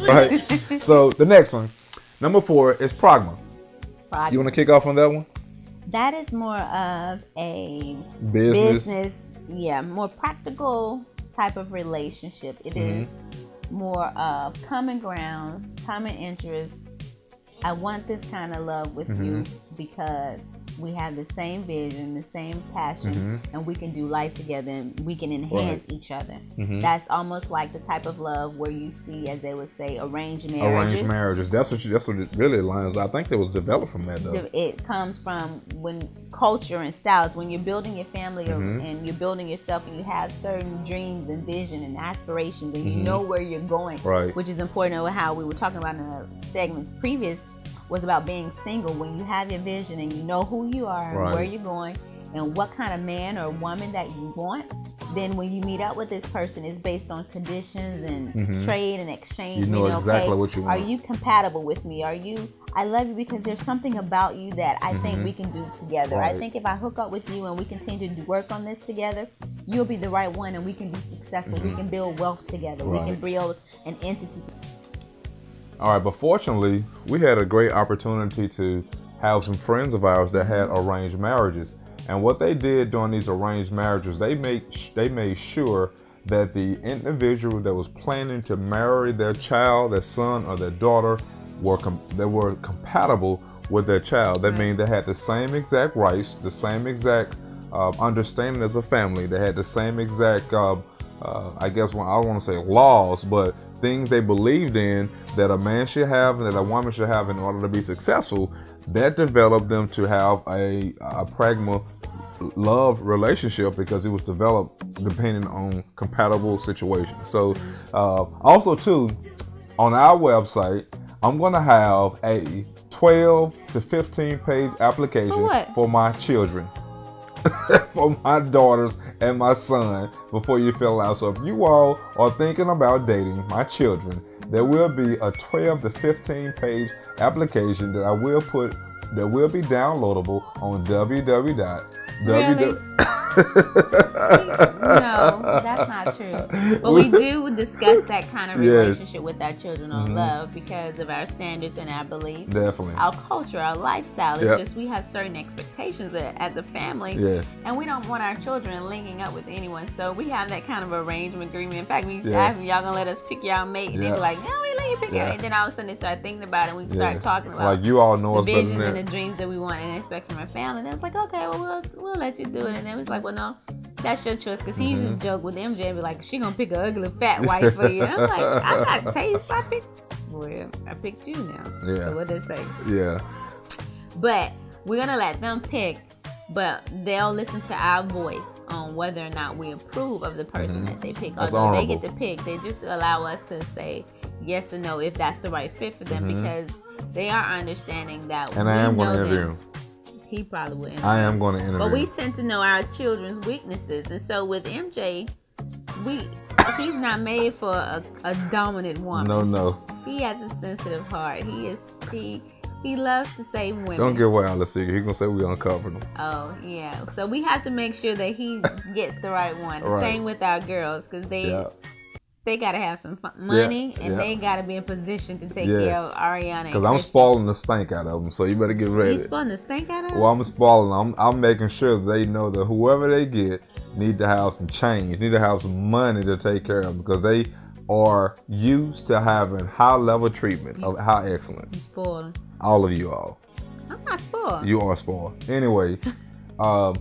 Right. So the next one, number 4 is pragma. You want to kick off on that one? That is more of a Business. More practical type of relationship. It is more of common grounds, common interests. I want this kind of love with you because we have the same vision, the same passion, and we can do life together and we can enhance each other. That's almost like the type of love where you see, as they would say, arranged marriages. Arranged marriages. That's what it really aligns. I think it was developed from that, though. It comes from when culture and styles, when you're building your family and you're building yourself and you have certain dreams and vision and aspirations and you know where you're going, which is important. How we were talking about in the segments previous was about being single. When you have your vision and you know who you are and where you're going and what kind of man or woman that you want, then when you meet up with this person, it's based on conditions and trade and exchange. You know exactly what you want. Are you compatible with me? I love you because there's something about you that I think we can do together. I think if I hook up with you and we continue to work on this together, you'll be the right one and we can be successful. We can build wealth together. We can build an entity together. All right, but fortunately, we had a great opportunity to have some friends of ours that had arranged marriages. And what they did during these arranged marriages, they made sure that the individual that was planning to marry their child, their son or their daughter, were compatible with their child. That means they had the same exact rights, the same exact understanding as a family. They had the same exact, I guess, I don't want to say laws, but things they believed in that a man should have and that a woman should have in order to be successful. That developed them to have a pragma love relationship because it was developed depending on compatible situations. So also too, on our website, I'm going to have a 12 to 15 page application for my children. For my daughters and my son before you fill out. So if you all are thinking about dating my children, there will be a 12 to 15 page application that will be downloadable on www. Really? No, that's not true. But we do discuss that kind of relationship with our children on love because of our standards and our beliefs. Definitely. Our culture, our lifestyle. It's just we have certain expectations as a family. Yes. And we don't want our children linking up with anyone. So we have that kind of arrangement agreement. In fact, we used to ask them, y'all gonna let us pick y'all mate? And they'd be like, no, we let you pick your mate. And then all of a sudden they start thinking about it and we start talking about like you all know the visions and the dreams that we want and expect from our family. And it's like, okay, well, we'll let you do it. And then it's like, well, no, that's your choice. Because he used to joke with MJ and be like, she gonna pick an ugly fat wife for you. And I'm like, I got taste. I picked you now. Yeah. So what they say? Yeah. But we're gonna let them pick, but they'll listen to our voice on whether or not we approve of the person that they pick. That's Although honorable. they get to pick, they just allow us to say yes or no if that's the right fit for them because they are understanding that and we I am know going to interview them. him. He probably will interview. I am going to interview. But we tend to know our children's weaknesses, and so with MJ, he's not made for a dominant woman. No. He has a sensitive heart. He loves to save women. Don't give away all the secret. He's gonna say we uncovered them. Oh yeah. So we have to make sure that he gets the right one. The same with our girls, because they gotta have some money and they gotta be in position to take care of Ariana. Because I'm spoiling the stank out of them, so you better get ready. You spoiling the stank out of them? Well, I'm spoiling them. I'm making sure they know that whoever they get need to have some change, need to have some money to take care of them, because they are used to having high level treatment of high excellence. You spoiled. All of you all. I'm not spoiled. You are spoiled. Anyway, but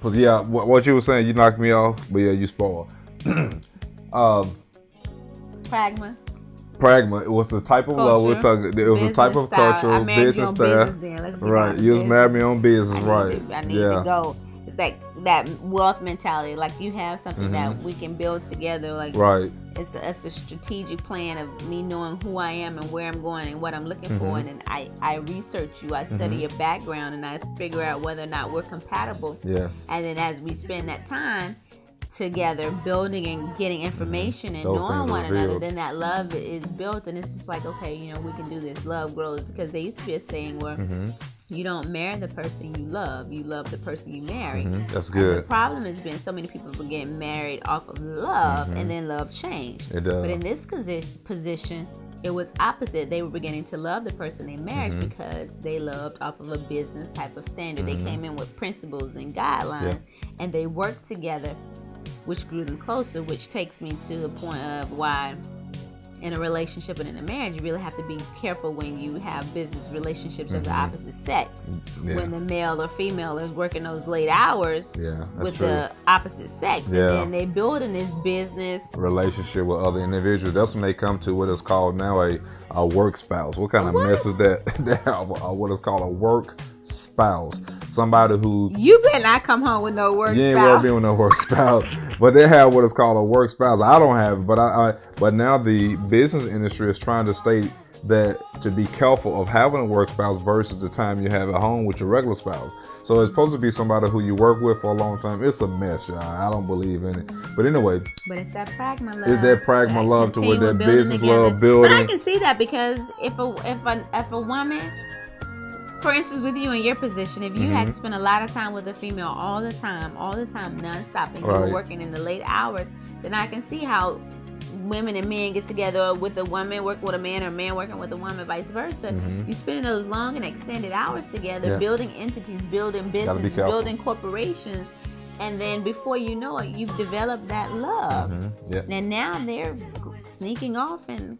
what you were saying, you knocked me off, but yeah, you spoiled. Pragma. It was the type of love we're talking. It was a type of cultural business style. Right. You was married me on business, right? I need to go. It's that wealth mentality. Like you have something that we can build together. Like it's a strategic plan of me knowing who I am and where I'm going and what I'm looking for. And then I research you. I study your background and I figure out whether or not we're compatible. Yes. And then as we spend that time together building and getting information and knowing one another, then that love is built, and it's just like, okay, we can do this. Love grows, because there used to be a saying where You don't marry the person you love the person you marry. That's good. And the problem has been so many people were getting married off of love, and then love changed. It does. But in this position, it was opposite. They were beginning to love the person they married because they loved off of a business type of standard. They came in with principles and guidelines, and they worked together, which grew them closer, which takes me to the point of why in a relationship and in a marriage, you really have to be careful when you have business relationships of the opposite sex. When the male or female is working those late hours with the opposite sex, and then they building this business relationship with other individuals. That's when they come to what is called now a work spouse. What kind of mess is that? What is called a work spouse. Somebody who you better not come home with no work spouse. You ain't working with no work spouse. But they have what is called a work spouse. I don't have it, but now the business industry is trying to state that to be careful of having a work spouse versus the time you have at home with your regular spouse. So it's supposed to be somebody who you work with for a long time. It's a mess, y'all. I don't believe in it. But anyway. But it's that pragma love. It's that pragma love to where that business love building. But I can see that because if a woman, for instance, with you in your position, if you had to spend a lot of time with a female all the time, nonstop, and you were working in the late hours, then I can see how women and men get together, with a woman working with a man or a man working with a woman, vice versa. You spending those long and extended hours together, building entities, building business, building corporations, and then before you know it, you've developed that love. And now they're sneaking off and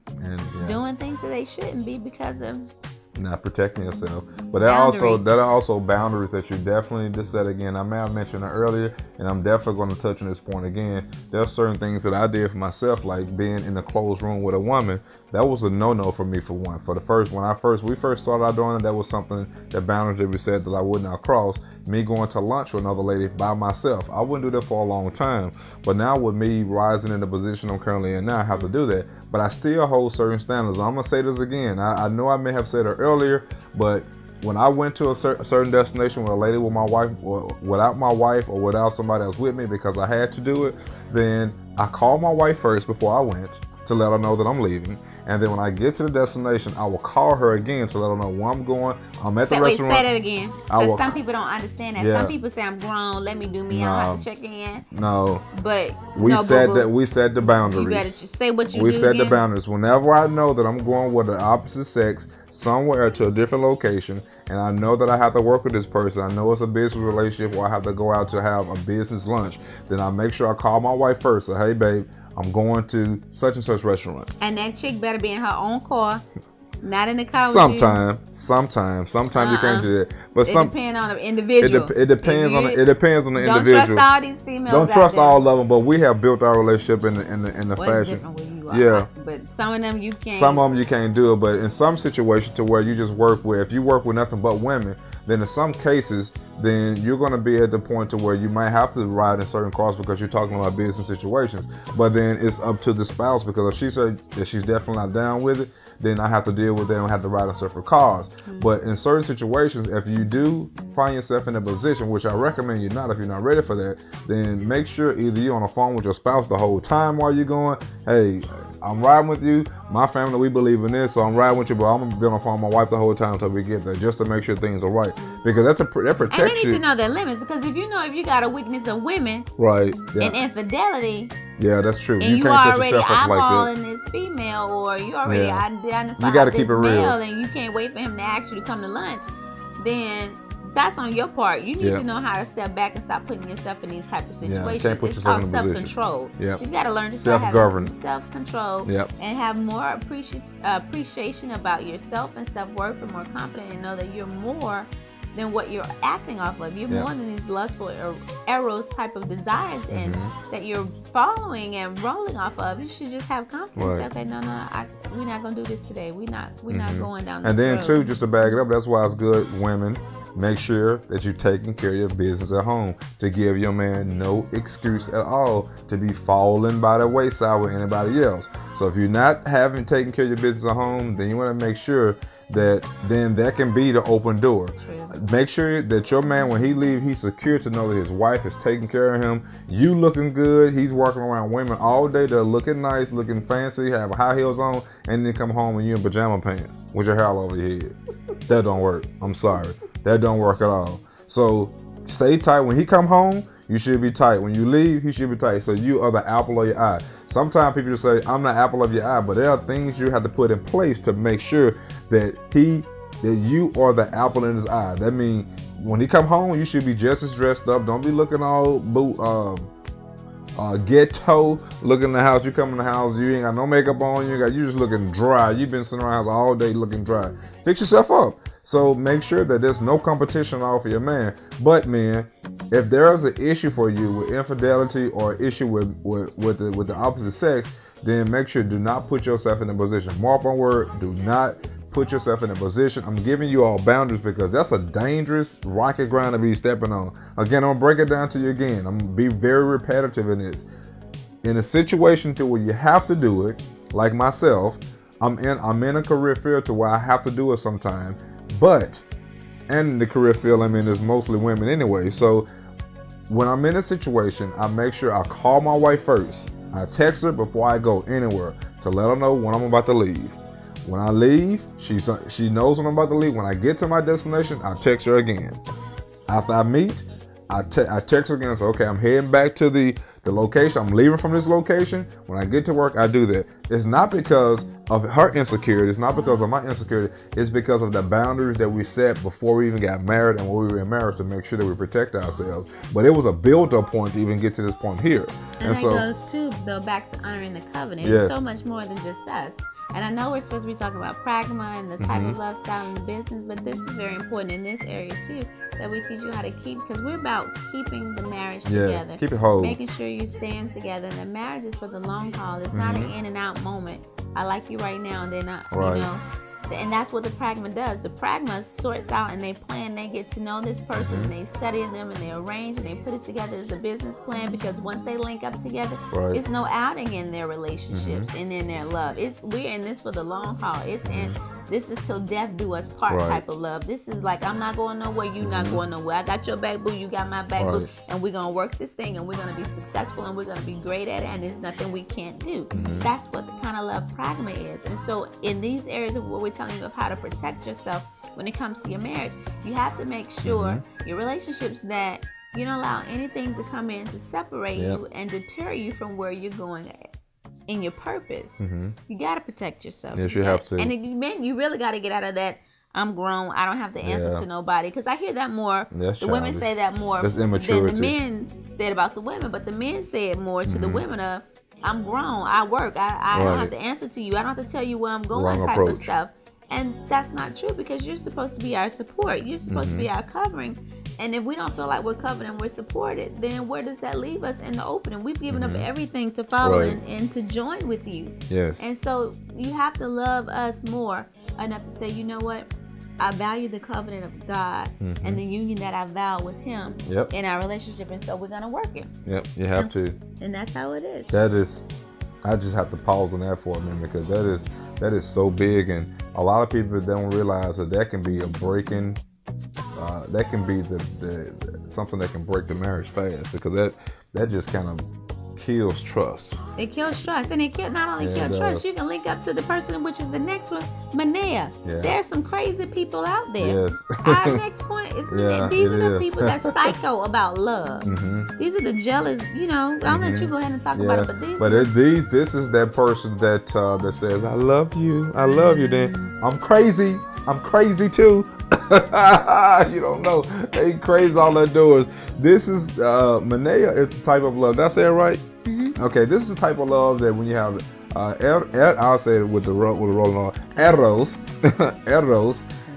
doing things that they shouldn't be because of not protecting yourself. But there are also boundaries that you definitely just said again. I may have mentioned it earlier, and I'm definitely going to touch on this point again. There are certain things that I did for myself, like being in a closed room with a woman. That was a no-no for me, for one. When we first started out doing it, that was something, that boundary that we said that I would not cross. Me going to lunch with another lady by myself, I wouldn't do that for a long time. But now with me rising in the position I'm currently in now, I have to do that. But I still hold certain standards. I'm going to say this again. I know I may have said it earlier, but when I went to a certain destination with a lady with my wife, or without my wife, or without somebody else with me because I had to do it, then I called my wife first before I went to let her know that I'm leaving. And then when I get to the destination, I will call her again to let her know where I'm going. I'm at the restaurant. Say that again. Because some people don't understand that. Some people say, I'm grown, let me do me, I don't have to check in. No. But we said the boundaries. You better say what you do. We said the boundaries. Whenever I know that I'm going with the opposite sex somewhere to a different location, and I know that I have to work with this person, I know it's a business relationship where I have to go out to have a business lunch, then I make sure I call my wife first. Say, hey, babe, I'm going to such and such restaurant. And that chick better be in her own car, not in the car Sometimes you can't do that. But it depends on the individual. It depends on the individual. Don't trust all these females. Don't trust all of them. But we have built our relationship in the fashion. Different where you are. Yeah. But some of them you can't. Some of them you can't do it. But in some situations to where you just work with, if you work with nothing but women, then in some cases, then you're going to be at the point to where you might have to ride in certain cars because you're talking about business situations. But then it's up to the spouse, because if she said that she's definitely not down with it, then I have to deal with them and have to ride in separate cars. But in certain situations, if you do find yourself in a position, which I recommend you not if you're not ready for that, then make sure either you're on the phone with your spouse the whole time while you're going, hey, I'm riding with you. My family, we believe in this, so I'm riding with you, but I'm going to be on the phone with my wife the whole time until we get there, just to make sure things are right. Because that protects you. And they need to know their limits, because if you got a weakness of women, right, and infidelity, yeah, that's true. And you already eyeballing this female, or you already identified this male, and you can't wait for him to ask you to come to lunch, then that's on your part. You need to know how to step back and stop putting yourself in these type of situations. It's called self-control. You got to learn to start having some self-control and have more appreciation about yourself and self-worth, and more confident, and know that you're more than what you're acting off of. You're more than these lustful eros type of desires and that you're following and rolling off of. You should just have confidence. Okay, no, we're not gonna do this today. We're not going down this road. And then too, just to back it up, that's why it's good, women, make sure that you're taking care of your business at home, to give your man no excuse at all to be falling by the wayside with anybody else. So if you're not taking care of your business at home, then you want to make sure that then that can be the open door. Make sure that your man, when he leaves, he's secure to know that his wife is taking care of him. You looking good. He's working around women all day. They're looking nice, looking fancy, have high heels on, and then come home and you in pajama pants with your hair all over your head. That don't work. I'm sorry. That don't work at all. So stay tight. When he come home, you should be tight. When you leave, he should be tight. So you are the apple of your eye. Sometimes people just say, I'm the apple of your eye, but there are things you have to put in place to make sure that you are the apple in his eye. That means when he come home, you should be just as dressed up. Don't be looking all ghetto. Look in the house. You come in the house, you ain't got no makeup on. You just looking dry. You've been sitting around the house all day looking dry. Fix yourself up. So make sure that there's no competition off for your man. But man, if there is an issue for you with infidelity or issue with the opposite sex, then make sure do not put yourself in a position. Mark my word, do not put yourself in a position. I'm giving you all boundaries because that's a dangerous rocky ground to be stepping on. Again, I'm gonna break it down to you again. I'm gonna be very repetitive in this. In a situation to where you have to do it, like myself, I'm in a career field to where I have to do it sometimes. But, and the career field I'm in is mostly women anyway. So when I'm in a situation, I make sure I call my wife first. I text her before I go anywhere to let her know when I'm about to leave. When I leave, she knows when I'm about to leave. When I get to my destination, I text her again. After I meet, I text her again and say, okay, I'm heading back to the location. I'm leaving from this location. When I get to work, I do that. It's not because of her insecurity. It's not because of my insecurity. It's because of the boundaries that we set before we even got married and when we were in marriage to make sure that we protect ourselves. But it was a build-up point to even get to this point here. And that goes too, though, back to honoring the covenant. Yes. It's so much more than just us. And I know we're supposed to be talking about pragma and the type of love style in the business, but this is very important in this area too, that we teach you how to keep, because we're about keeping the marriage together. Keep it whole. Making sure you stand together. And the marriage is for the long haul. It's not an in and out moment. I like you right now and then not, you know. And that's what the pragma does. The pragma sorts out and they plan, they get to know this person and they study them and they arrange and they put it together as a business plan, because once they link up together, it's no outing in their relationships and in their love. We're in this for the long haul. This is till death do us part type of love. This is like, I'm not going nowhere, you not going nowhere. I got your back, boo, you got my back, boo. And we're going to work this thing and we're going to be successful and we're going to be great at it and there's nothing we can't do. That's what the kind of love pragma is. And so in these areas of what we're telling you of how to protect yourself when it comes to your marriage, you have to make sure your relationships that you don't allow anything to come in to separate you and deter you from where you're going in your purpose. You got to protect yourself. Yes, you have to. And men, you really got to get out of that, I'm grown, I don't have to answer to nobody. Because I hear that more. The women say that more than the men say it about the women. But the men say it more to the women of, I'm grown, I work, I don't have to answer to you. I don't have to tell you where I'm going type of stuff. And that's not true, because you're supposed to be our support. You're supposed to be our covering. And if we don't feel like we're covered and we're supported, then where does that leave us in the opening? We've given up everything to follow and to join with you. Yes. And so you have to love us more enough to say, you know what? I value the covenant of God and the union that I vow with Him in our relationship. And so we're going to work it. Yep, you have to. And that's how it is. I just have to pause on that for a minute, because that is so big. And a lot of people don't realize that can be a breaking, that can be the something that can break the marriage fast, because that just kind of kills trust. It kills trust, and it not only kills trust. You can link up to the person, which is the next one, Manea. There's some crazy people out there. Yes. Our next point is these are the people that's psycho about love. These are the jealous. I'll let you go ahead and talk about it. But this is that person that says, "I love you, I love you." Then I'm crazy too. You don't know. They crazy all they do is. This is Manea is the type of love. Did I say it right? Okay, this is the type of love that when you have I'll say it with the rolling on Eros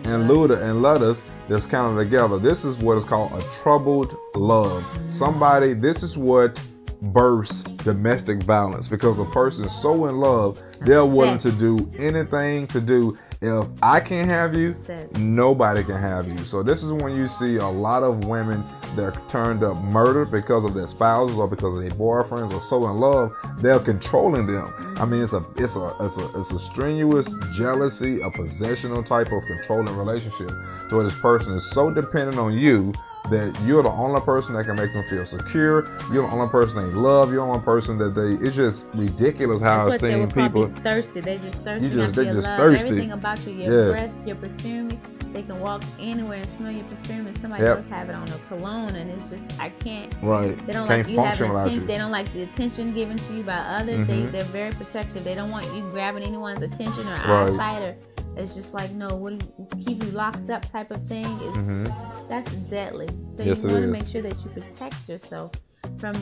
and Luda and Ludus that's kind of together. This is what is called a troubled love. This is what bursts domestic violence, because a person is so in love, they're willing to do anything to do. If I can't have you, nobody can have you. So this is when you see a lot of women that are turned up murdered because of their spouses or because of their boyfriends, are so in love they're controlling them. I mean, it's a strenuous jealousy, a possessional type of controlling relationship, to where this person is so dependent on you that you're the only person that can make them feel secure. You're the only person they love. You're the only person it's just ridiculous how I've seen people thirsty. They're just thirsty. They're just love. thirsty. Everything about you, your breath, your perfume. they can walk anywhere and smell your perfume, and somebody else have it on a cologne, and it's just I can't. Right. They don't can't like you having attention. They don't like the attention given to you by others. They're very protective. They don't want you grabbing anyone's attention or eyesight, or it's just like no, what do you keep you locked up type of thing. Is that's deadly. So you want to make sure that you protect yourself from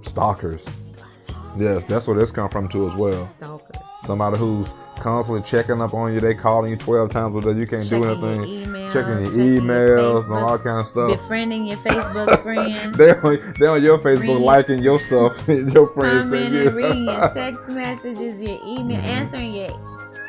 stalkers. Yes, that's where this comes from too as well. Stalkers. Somebody who's constantly checking up on you. They calling you 12 times a day. You can't do anything. Checking your emails and all kind of stuff. Befriending your Facebook friends. They're on your Facebook liking your stuff. Your friends send you. Reading your text messages, your email, answering your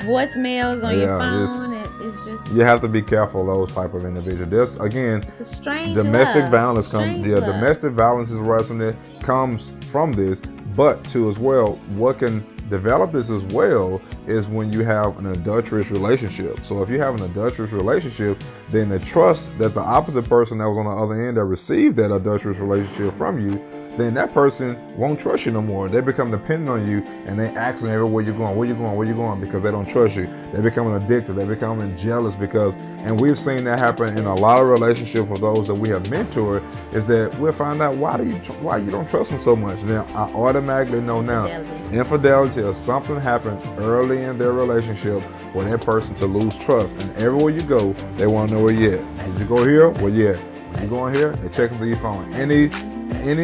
voicemails on your phone. It's just you have to be careful of those type of individuals. There's again, it's a strange domestic love. violence comes. Yeah, domestic violence is right that comes from this. But too as well, what can develop this as well is when you have an adulterous relationship. So if you have an adulterous relationship, then the trust that the opposite person that was on the other end that received that adulterous relationship from you, then that person won't trust you no more. They become dependent on you, and they asking everywhere you're going, where you going, where you going, because they don't trust you. They becoming addicted. They becoming jealous because, and we've seen that happen in a lot of relationships with those that we have mentored, is that we'll find out why you don't trust them so much. Now I automatically know now, infidelity or something happened early in their relationship for that person to lose trust, and everywhere you go, they want to know where you at. Did you go here? Well, yeah. You going here? They checking through your phone. Any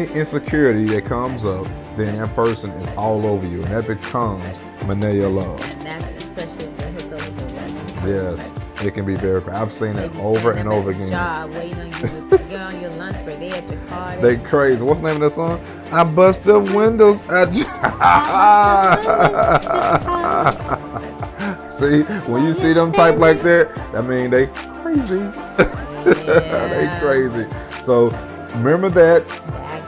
insecurity that comes up, then that person is all over you, and that becomes Manea love. And that's especially if they hook up with a woman. Yes, it can be very. I've seen it over and over again. Job waiting on you to get on your lunch break. They at your car. They crazy. What's the name of that song? I bust the windows at you. See, when you see them type like that, I mean they crazy. They crazy. So remember that.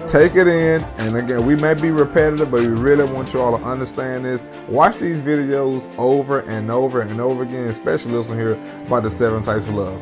Take it in, and again, we may be repetitive, but we really want you all to understand this. Watch these videos over and over and over again, especially listen here about the 7 types of love.